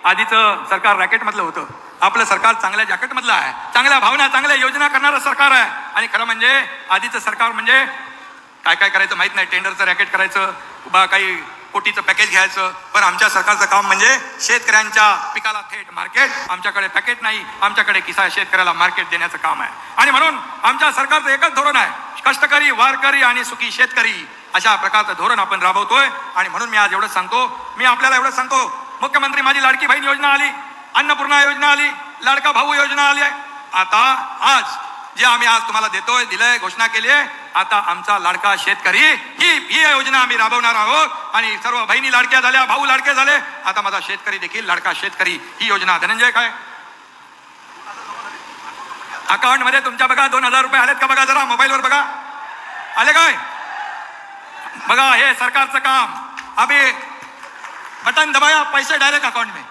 आधीचं सरकार रॅकेटमधलं होतं, आपलं सरकार चांगल्या जॅकेटमधलं आहे, चांगल्या भावना चांगल्या योजना करणारं सरकार आहे. आणि खरं म्हणजे आधीचं सरकार म्हणजे काय काय करायचं माहित नाही, टेंडरचं रॅकेट करायचं बा, काही कोटीचं पॅकेज घ्यायचं. पण आमच्या सरकारचं काम म्हणजे शेतकऱ्यांच्या पिकाला थेट मार्केट. आमच्याकडे पॅकेट नाही, आमच्याकडे किसा शेतकऱ्याला मार्केट देण्याचं काम आहे. आणि म्हणून आमच्या सरकारचं एकच धोरण आहे, कष्टकरी वारकरी आणि सुखी शेतकरी अशा प्रकारचं धोरण आपण राबवतोय. आणि म्हणून मी आज एवढंच सांगतो, मी आपल्याला एवढंच सांगतो, मुख्यमंत्री माझी लाडकी बहीण योजना आली, अन्नपूर्णा योजना आली, लाडका भाऊ योजना आली आहे. आता आज जे आम्ही आज तुम्हाला देतोय, दिलंय, घोषणा केली आहे, आता आमचा लाडका शेतकरी ही योजना आम्ही राबवणार आहोत. आणि सर्व बहिणी लाडक्या झाल्या, भाऊ लाडके झाले, आता माझा शेतकरी देखील लाडका शेतकरी ही योजना. धनंजय काय अकाउंट मध्ये तुमच्या बघा 2000 रुपये आलेत का बघा, जरा मोबाईलवर बघा, आले काय बघा. हे सरकारचं काम. अभि बटन दबाया, पैसे डायरेक्ट अकाउंट में,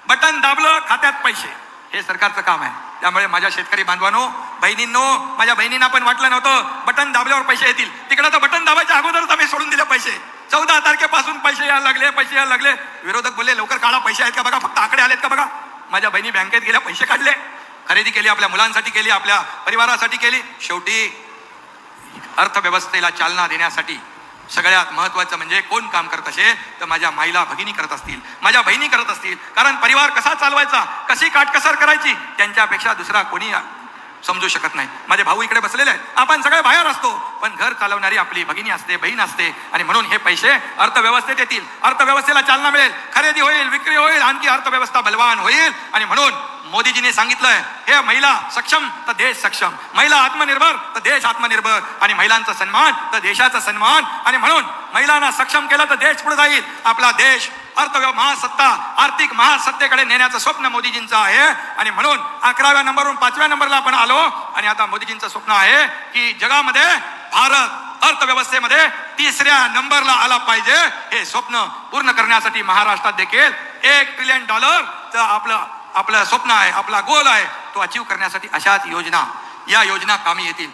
बटन दाबलं खात्यात पैसे, हे सरकारचं काम आहे. त्यामुळे माझ्या शेतकरी बांधवांनो, बहिणींनो, माझ्या बहिणींना पण वाटलं नव्हतं बटन दाबल्यावर पैसे येतील, तिकडे तर बटन दाबायच्या अगोदरच आम्ही सोडून दिले पैसे. 14 तारखेपासून पैसे यायला लागले, पैसे यायला लागले. विरोधक बोलले लवकर काढा, पैसे आहेत का बघा, फक्त आकडे आलेत का बघा. माझ्या बहिणी बँकेत गेल्या, पैसे काढले, खरेदी केली, आपल्या मुलांसाठी केली, आपल्या परिवारासाठी केली. शेवटी अर्थव्यवस्थेला चालना देण्यासाठी सगळ्यात महत्वाचं म्हणजे कोण काम करत असेल तर माझ्या माईला भगिनी करत असतील, माझ्या बहिणी करत असतील. कारण परिवार कसा चालवायचा, कशी काटकसर करायची, त्यांच्यापेक्षा दुसरा कोणी समजू शकत नाही. माझे भाऊ इकडे बसलेले आहेत, आपण सगळे बाहेर असतो, पण घर चालवणारी आपली भगिनी असते, बहीण असते. आणि म्हणून हे पैसे अर्थव्यवस्थेत येतील, अर्थव्यवस्थेला चालना मिळेल, खरेदी होईल, विक्री होईल, आणखी अर्थव्यवस्था बलवान होईल. आणि म्हणून मोदीजीने सांगितलंय, हे महिला सक्षम तर देश सक्षम, महिला आत्मनिर्भर तर देश आत्मनिर्भर, आणि महिलांचा सन्मान तर देशाचा सन्मान. आणि म्हणून महिलांना सक्षम केलं तर देश पुढे जाईल. आपला देश महासत्ता, आर्थिक महासत्तेकडे नेण्याचं स्वप्न मोदीजींचं आहे. आणि म्हणून 11व्या नंबरवरून 5व्या नंबरला आपण आलो. आणि आता मोदीजींचं स्वप्न आहे की जगामध्ये भारत अर्थव्यवस्थेमध्ये 3ऱ्या नंबरला आला पाहिजे. हे स्वप्न पूर्ण करण्यासाठी महाराष्ट्रात देखील $1 ट्रिलियन आपलं स्वप्न आहे, आपला गोल आहे, तो अचीव करण्यासाठी अशाच योजना, या योजना कामी येतील.